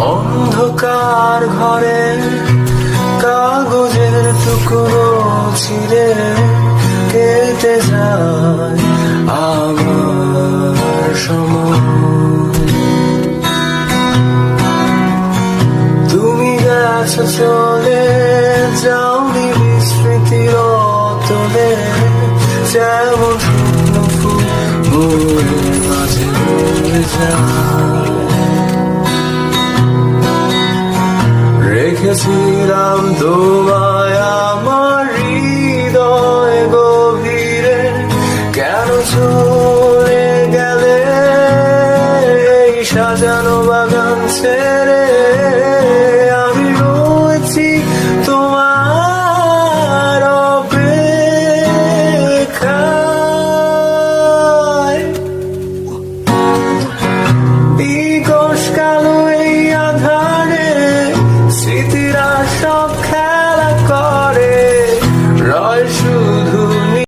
অন্ধকার ঘরে কাগজের টুকরো ছিঁড়ে কেটে যায় আমার সময়। তুমি গেছো চলে, যাওনি স্মৃতির অতলে, যেমন শুকনো ফুল বয়ে মাঝে বয়ে যায়। রেখেছিলাম তোমায় আমার